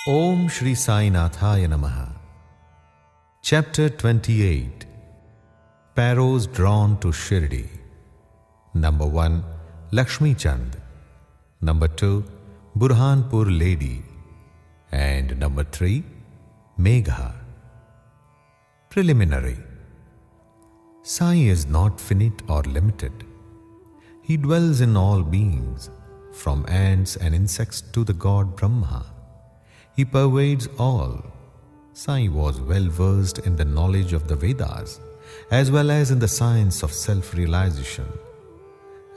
Om Shri Sai Namaha. Chapter 28. Sparrows Drawn to Shirdi. Number 1. Lakshmi Chand. Number 2. Burhanpur Lady. And number 3. Megha. Preliminary. Sai is not finite or limited. He dwells in all beings, from ants and insects to the god Brahma. He pervades all. Sai was well versed in the knowledge of the Vedas, as well as in the science of self-realization.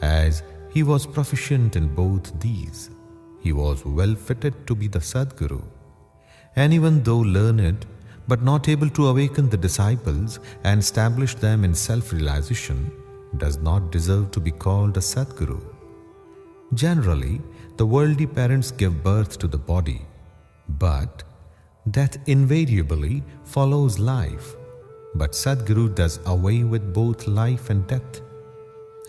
As he was proficient in both these, he was well fitted to be the Sadguru. And even though learned, but not able to awaken the disciples and establish them in self-realization, does not deserve to be called a Sadguru. Generally, the worldly parents give birth to the body, but death invariably follows life. But Sadguru does away with both life and death.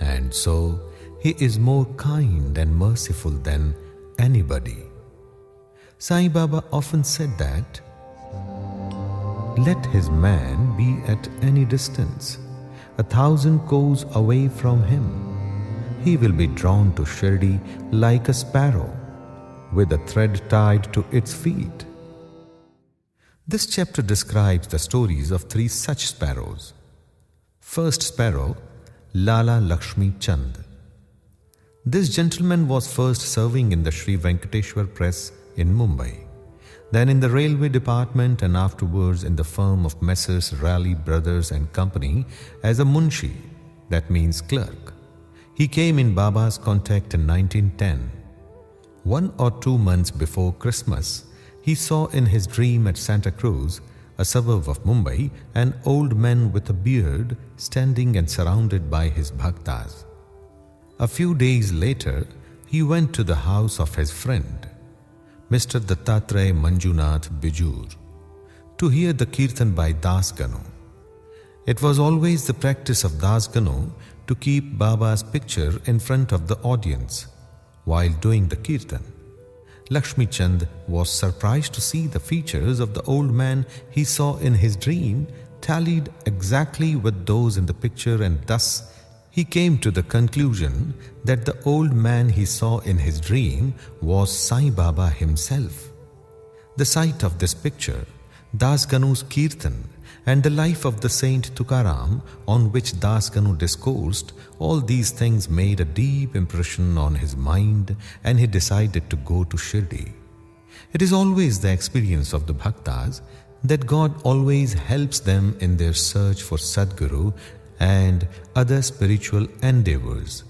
And so, he is more kind and merciful than anybody. Sai Baba often said that, "Let his man be at any distance, 1,000 kos away from him. He will be drawn to Shirdi like a sparrow, with a thread tied to its feet." This chapter describes the stories of 3 such sparrows. First sparrow, Lala Lakshmi Chand. This gentleman was first serving in the Sri Venkateshwar Press in Mumbai, then in the railway department, and afterwards in the firm of Messrs. Raleigh Brothers and Company as a munshi, that means clerk. He came in Baba's contact in 1910. 1 or 2 months before Christmas, he saw in his dream at Santa Cruz, a suburb of Mumbai, an old man with a beard standing and surrounded by his bhaktas. A few days later, he went to the house of his friend, Mr. Dattatreya Manjunath Bijur, to hear the kirtan by Das Ganu. It was always the practice of Das Ganu to keep Baba's picture in front of the audience while doing the kirtan. Lakshmi Chand was surprised to see the features of the old man he saw in his dream tallied exactly with those in the picture, and thus he came to the conclusion that the old man he saw in his dream was Sai Baba himself. The sight of this picture, Das Ganu's kirtan, and the life of the Saint Tukaram on which Das Ganu discoursed, all these things made a deep impression on his mind, and he decided to go to Shirdi. It is always the experience of the bhaktas that God always helps them in their search for Sadguru and other spiritual endeavors.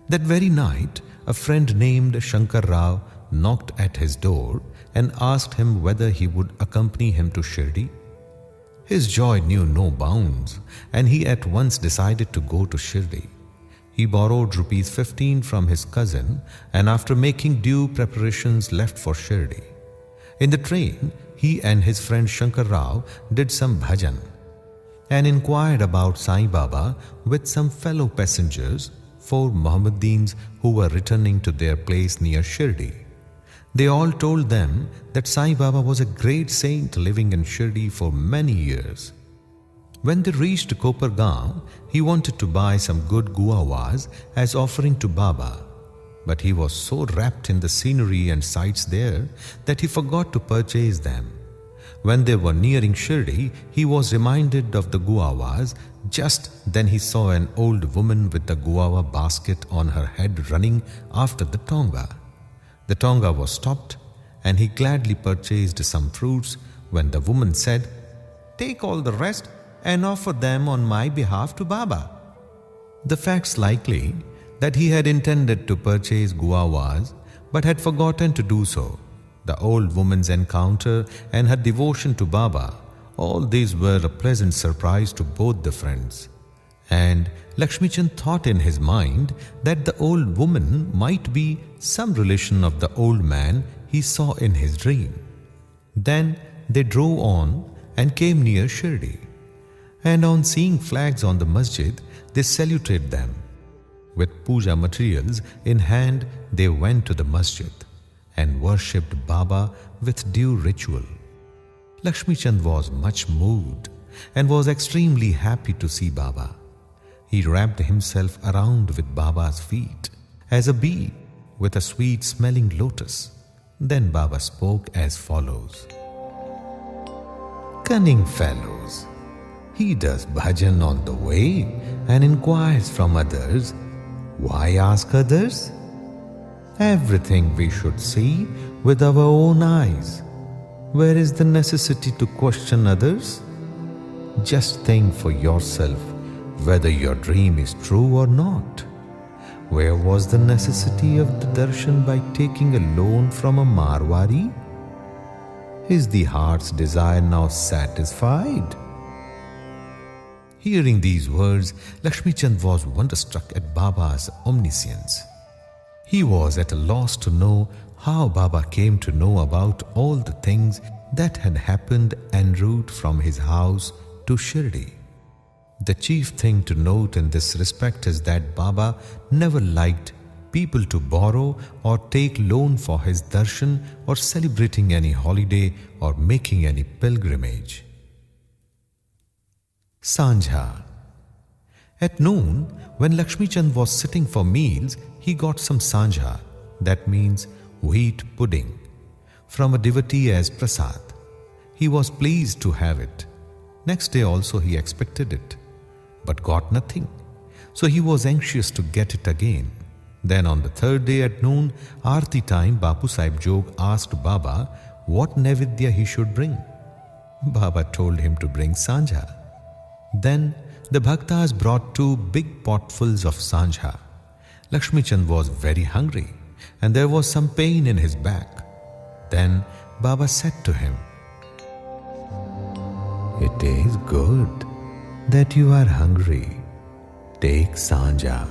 That very night, a friend named Shankar Rao knocked at his door and asked him whether he would accompany him to Shirdi. His joy knew no bounds, and he at once decided to go to Shirdi. He borrowed ₹15 from his cousin, and after making due preparations left for Shirdi. In the train, he and his friend Shankar Rao did some bhajan and inquired about Sai Baba with some fellow passengers, 4 Mohammedans who were returning to their place near Shirdi. They all told them that Sai Baba was a great saint living in Shirdi for many years. When they reached Kopargaon, he wanted to buy some good guavas as offering to Baba, but he was so wrapped in the scenery and sights there that he forgot to purchase them. When they were nearing Shirdi, he was reminded of the guavas. Just then he saw an old woman with the guava basket on her head running after the tonga. The tonga was stopped, and he gladly purchased some fruits when the woman said, "Take all the rest and offer them on my behalf to Baba." The fact's likely that he had intended to purchase guavas but had forgotten to do so. The old woman's encounter and her devotion to Baba, all these were a pleasant surprise to both the friends. And Lakshmi Chand thought in his mind that the old woman might be some relation of the old man he saw in his dream. Then they drove on and came near Shirdi. And on seeing flags on the masjid, they saluted them. With puja materials in hand, they went to the masjid. and worshipped Baba with due ritual. Lakshmi Chand was much moved and was extremely happy to see Baba. He wrapped himself around with Baba's feet as a bee with a sweet-smelling lotus. Then Baba spoke as follows. Cunning fellows, he does bhajan on the way and inquires from others. Why ask others? Everything we should see with our own eyes. Where is the necessity to question others? Just think for yourself whether your dream is true or not. Where was the necessity of the darshan by taking a loan from a Marwari? Is the heart's desire now satisfied? Hearing these words, Lakshmi Chand was wonderstruck at Baba's omniscience. He was at a loss to know how Baba came to know about all the things that had happened en route from his house to Shirdi. The chief thing to note in this respect is that Baba never liked people to borrow or take loan for his darshan or celebrating any holiday or making any pilgrimage. Sanjha. At noon, when Lakshmi Chand was sitting for meals, he got some sanjha, that means wheat pudding, from a devotee as prasad. He was pleased to have it. Next day also he expected it, but got nothing. So he was anxious to get it again. Then on the third day at noon, Aarti time, Bapu Sahib Jog asked Baba what Naivedya he should bring. Baba told him to bring sanjha. Then the bhaktas brought 2 big potfuls of sanjha. Lakshmi Chand was very hungry and there was some pain in his back. Then Baba said to him, It is good that you are hungry. Take sanjha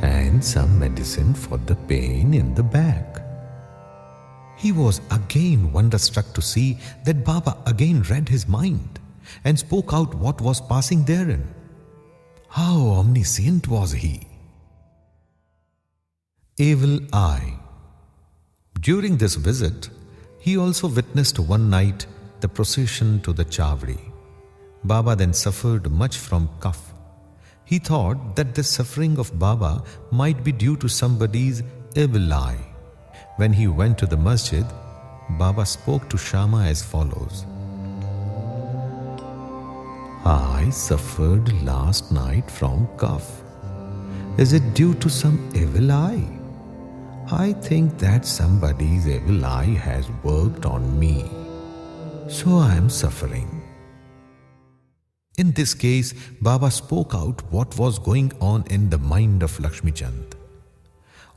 and some medicine for the pain in the back. He was again wonderstruck to see that Baba again read his mind and spoke out what was passing therein. How omniscient was he! Evil eye. During this visit, he also witnessed one night the procession to the Chavdi. Baba then suffered much from cough. He thought that the suffering of Baba might be due to somebody's evil eye. When he went to the masjid, Baba spoke to Shama as follows. I suffered last night from cough. Is it due to some evil eye? I think that somebody's evil eye has worked on me, so I am suffering. In this case, Baba spoke out what was going on in the mind of Lakshmi Chand.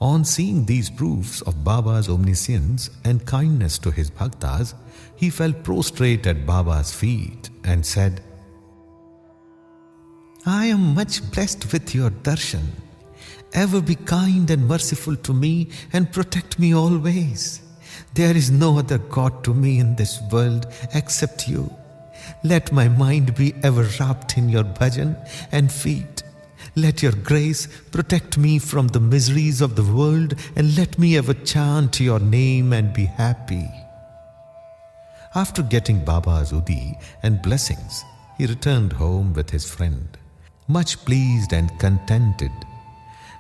On seeing these proofs of Baba's omniscience and kindness to his bhaktas, he fell prostrate at Baba's feet and said, I am much blessed with your darshan. Ever be kind and merciful to me and protect me always. There is no other God to me in this world except you. Let my mind be ever wrapped in your bhajan and feet. Let your grace protect me from the miseries of the world and let me ever chant your name and be happy. After getting Baba's udi and blessings, he returned home with his friend, much pleased and contented,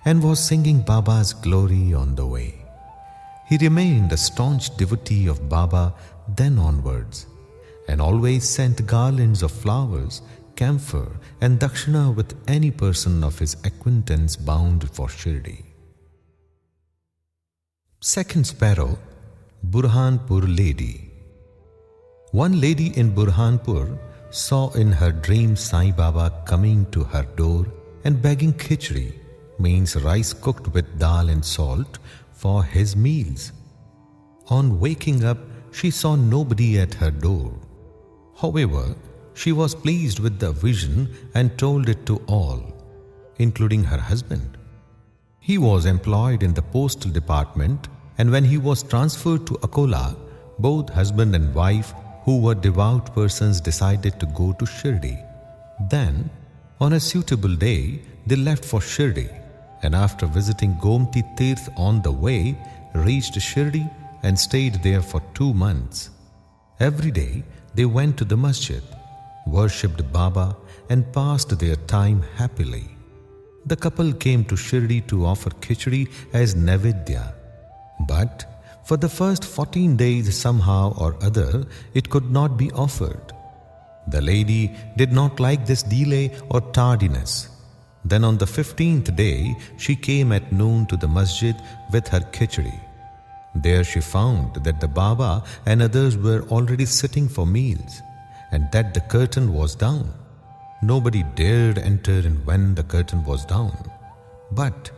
and was singing Baba's glory on the way. He remained a staunch devotee of Baba then onwards, and always sent garlands of flowers, camphor and dakshina with any person of his acquaintance bound for Shirdi. Second sparrow, Burhanpur lady. One lady in Burhanpur saw in her dream Sai Baba coming to her door and begging khichdi, means rice cooked with dal and salt, for his meals. On waking up, she saw nobody at her door. However, she was pleased with the vision and told it to all, including her husband. He was employed in the postal department, and when he was transferred to Akola, both husband and wife, who were devout persons, decided to go to Shirdi. Then, on a suitable day, they left for Shirdi, and after visiting Gomti Tirth on the way, reached Shirdi and stayed there for 2 months. Every day they went to the masjid, worshipped Baba, and passed their time happily. The couple came to Shirdi to offer khichdi as Naivedya. But for the first 14 days, somehow or other, it could not be offered. The lady did not like this delay or tardiness. Then on the 15th day, she came at noon to the masjid with her khichdi. There she found that the Baba and others were already sitting for meals, and that the curtain was down. Nobody dared enter in when the curtain was down. But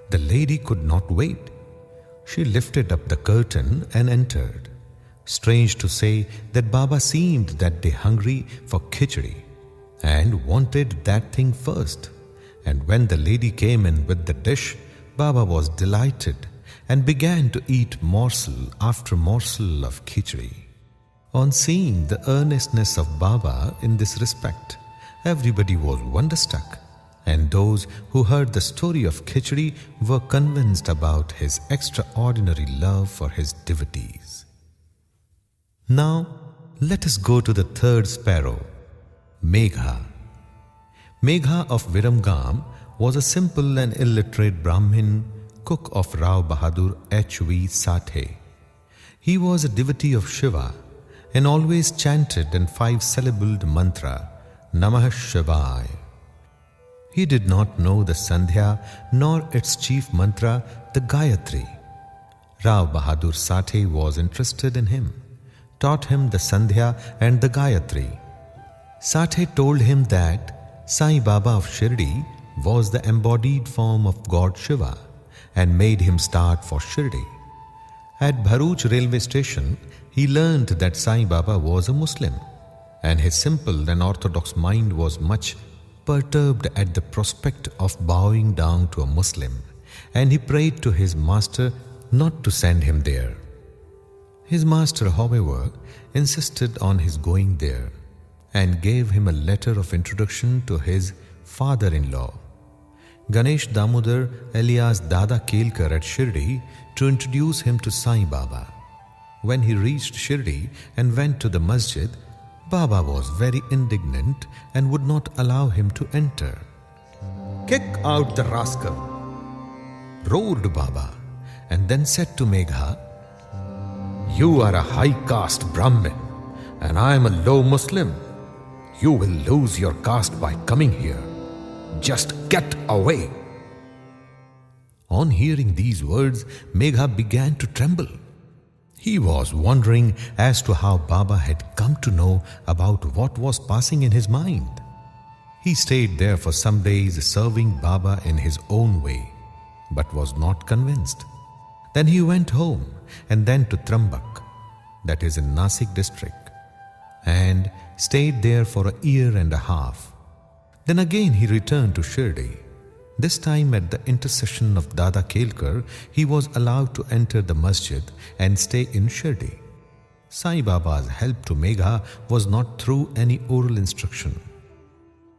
the lady could not wait. She lifted up the curtain and entered. Strange to say that Baba seemed that day hungry for khichdi and wanted that thing first. And when the lady came in with the dish, Baba was delighted and began to eat morsel after morsel of khichdi. On seeing the earnestness of Baba in this respect, everybody was wonderstruck, and those who heard the story of khichdi were convinced about his extraordinary love for his devotees. Now, let us go to the third sparrow, Megha. Megha of Viramgam was a simple and illiterate Brahmin, cook of Rao Bahadur H.V. Sathe. He was a devotee of Shiva and always chanted an 5-syllabled mantra, Namah Shivaya. He did not know the Sandhya nor its chief mantra, the Gayatri. Rao Bahadur Sathe was interested in him, taught him the Sandhya and the Gayatri. Sathe told him that Sai Baba of Shirdi was the embodied form of God Shiva and made him start for Shirdi. At Bharuch railway station, he learned that Sai Baba was a Muslim, and his simple and orthodox mind was much perturbed at the prospect of bowing down to a Muslim, and he prayed to his master not to send him there. His master, however, insisted on his going there and gave him a letter of introduction to his father-in-law, Ganesh Damodar alias Dada Kelkar at Shirdi, to introduce him to Sai Baba. When he reached Shirdi and went to the masjid, Baba was very indignant and would not allow him to enter. "Kick out the rascal!" roared Baba, and then said to Megha, "You are a high caste Brahmin and I am a low Muslim. You will lose your caste by coming here. Just get away." On hearing these words, Megha began to tremble. He was wondering as to how Baba had come to know about what was passing in his mind. He stayed there for some days serving Baba in his own way, but was not convinced. Then he went home and then to Trambak, that is in Nasik district, and stayed there for a year and a half. Then again he returned to Shirdi. This time at the intercession of Dada Kelkar, he was allowed to enter the masjid and stay in Shirdi. Sai Baba's help to Megha was not through any oral instruction.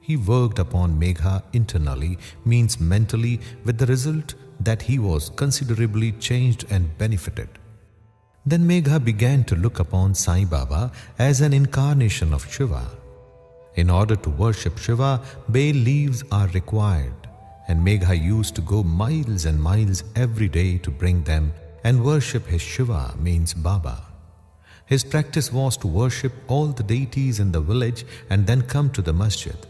He worked upon Megha internally, means mentally, with the result that he was considerably changed and benefited. Then Megha began to look upon Sai Baba as an incarnation of Shiva. In order to worship Shiva, bay leaves are required, and Megha used to go miles and miles every day to bring them and worship his Shiva, means Baba. His practice was to worship all the deities in the village and then come to the masjid.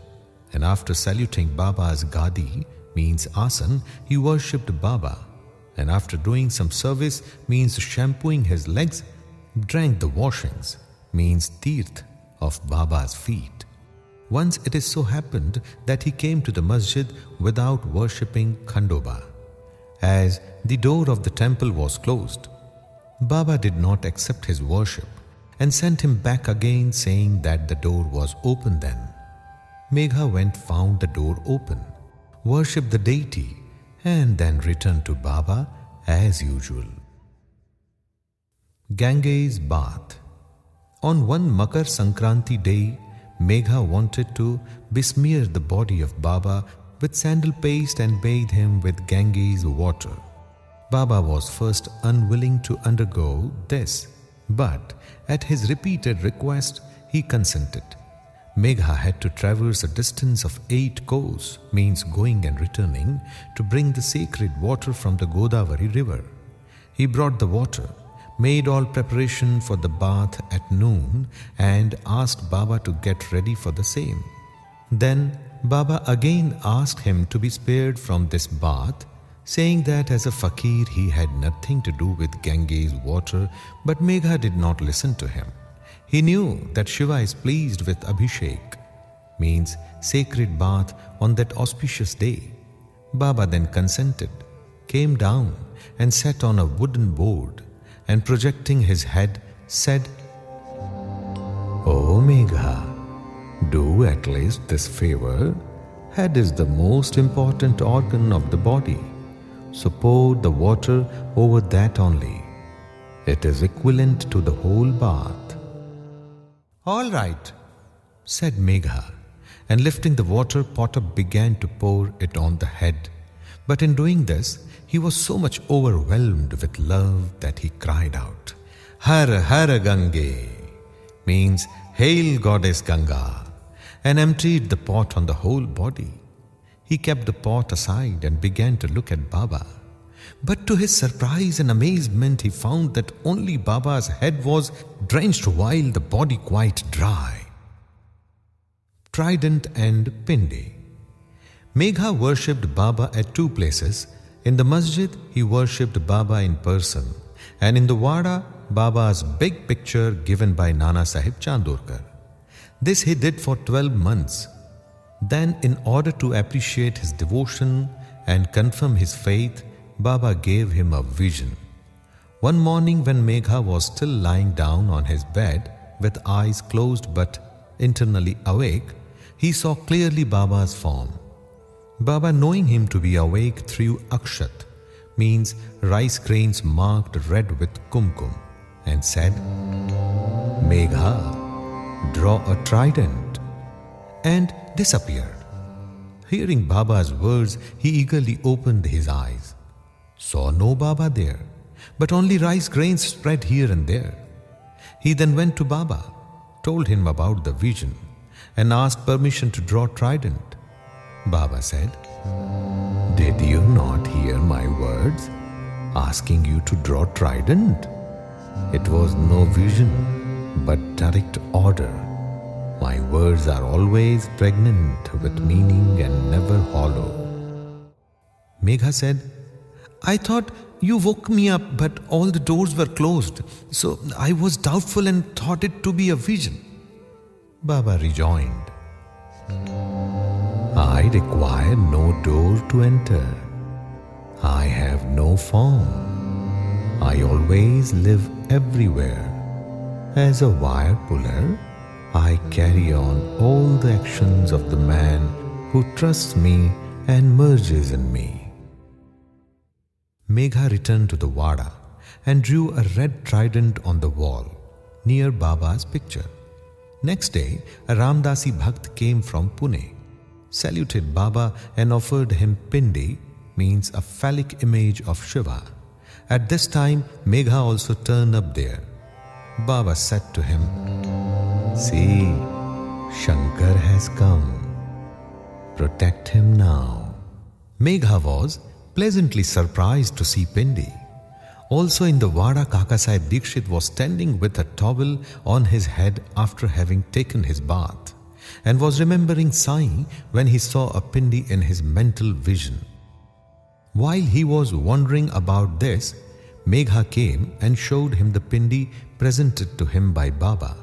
And after saluting Baba's Gadi, means Asan, he worshipped Baba. And after doing some service, means shampooing his legs, drank the washings, means Tirth, of Baba's feet. Once it is so happened that he came to the masjid without worshipping Khandoba, as the door of the temple was closed. Baba did not accept his worship and sent him back again, saying that the door was open then. Megha went, found the door open, worshipped the deity, and then returned to Baba as usual. Ganges bath. On one Makar Sankranti day, Megha wanted to besmear the body of Baba with sandal paste and bathe him with Ganges water. Baba was first unwilling to undergo this, but at his repeated request, he consented. Megha had to traverse a distance of 8 kos, means going and returning, to bring the sacred water from the Godavari river. He brought the water, made all preparation for the bath at noon, and asked Baba to get ready for the same. Then Baba again asked him to be spared from this bath, saying that as a fakir he had nothing to do with Ganges water, but Megha did not listen to him. He knew that Shiva is pleased with Abhishek, means sacred bath, on that auspicious day. Baba then consented, came down and sat on a wooden board, and projecting his head said, "O Megha, do at least this favor. Head is the most important organ of the body, so pour the water over that only. It is equivalent to the whole bath." "All right," said Megha, and lifting the water pot up began to pour it on the head. But in doing this, he was so much overwhelmed with love that he cried out, "Har Har Gange," means "Hail Goddess Ganga," and emptied the pot on the whole body. He kept the pot aside and began to look at Baba. But to his surprise and amazement, he found that only Baba's head was drenched while the body quite dry. Trident and Pindi. Megha worshipped Baba at 2 places. In the masjid, he worshipped Baba in person, and in the Wada, Baba's big picture given by Nana Sahib Chandorkar. This he did for 12 months. Then, in order to appreciate his devotion and confirm his faith, Baba gave him a vision. One morning when Megha was still lying down on his bed with eyes closed but internally awake, he saw clearly Baba's form. Baba, knowing him to be awake, threw akshat, means rice grains marked red with kumkum, and said, "Megha, draw a trident," and disappeared. Hearing Baba's words, he eagerly opened his eyes. Saw no Baba there, but only rice grains spread here and there. He then went to Baba, told him about the vision, and asked permission to draw trident. Baba said, "Did you not hear my words, asking you to draw trident? It was no vision, but direct order. My words are always pregnant with meaning and never hollow." Megha said, "I thought you woke me up, but all the doors were closed, so I was doubtful and thought it to be a vision." Baba rejoined, "I require no door to enter. I have no form. I always live everywhere. As a wire puller, I carry on all the actions of the man who trusts me and merges in me." Megha returned to the Wada and drew a red trident on the wall near Baba's picture. Next day, a Ramdasi Bhakt came from Pune, saluted Baba and offered him Pindi, means a phallic image of Shiva. At this time, Megha also turned up there. Baba said to him, "See, Shankar has come. Protect him now." Megha was pleasantly surprised to see Pindi. Also in the Wada, Kaka Sahib Dikshit was standing with a towel on his head after having taken his bath, and was remembering Sai when he saw a Pindi in his mental vision. While he was wondering about this, Megha came and showed him the Pindi presented to him by Baba.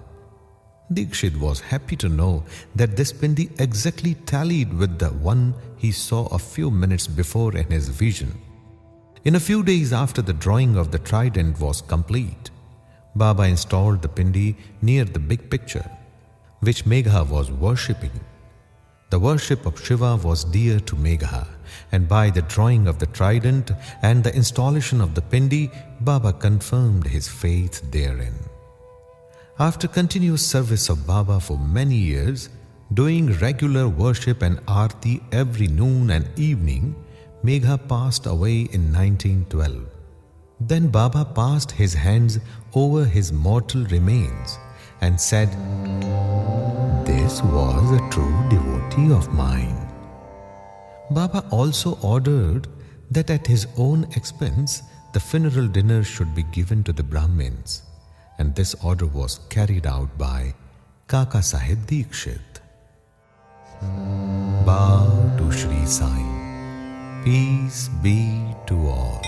Dikshit was happy to know that this Pindi exactly tallied with the one he saw a few minutes before in his vision. In a few days after the drawing of the trident was complete, Baba installed the Pindi near the big picture, which Megha was worshipping. The worship of Shiva was dear to Megha, and by the drawing of the trident and the installation of the Pindi, Baba confirmed his faith therein. After continuous service of Baba for many years, doing regular worship and aarti every noon and evening, Megha passed away in 1912. Then Baba passed his hands over his mortal remains and said, "This was a true devotee of mine." Baba also ordered that at his own expense the funeral dinner should be given to the Brahmins, and this order was carried out by Kaka Sahib Dikshit. Bow to Shri Sai. Peace be to all.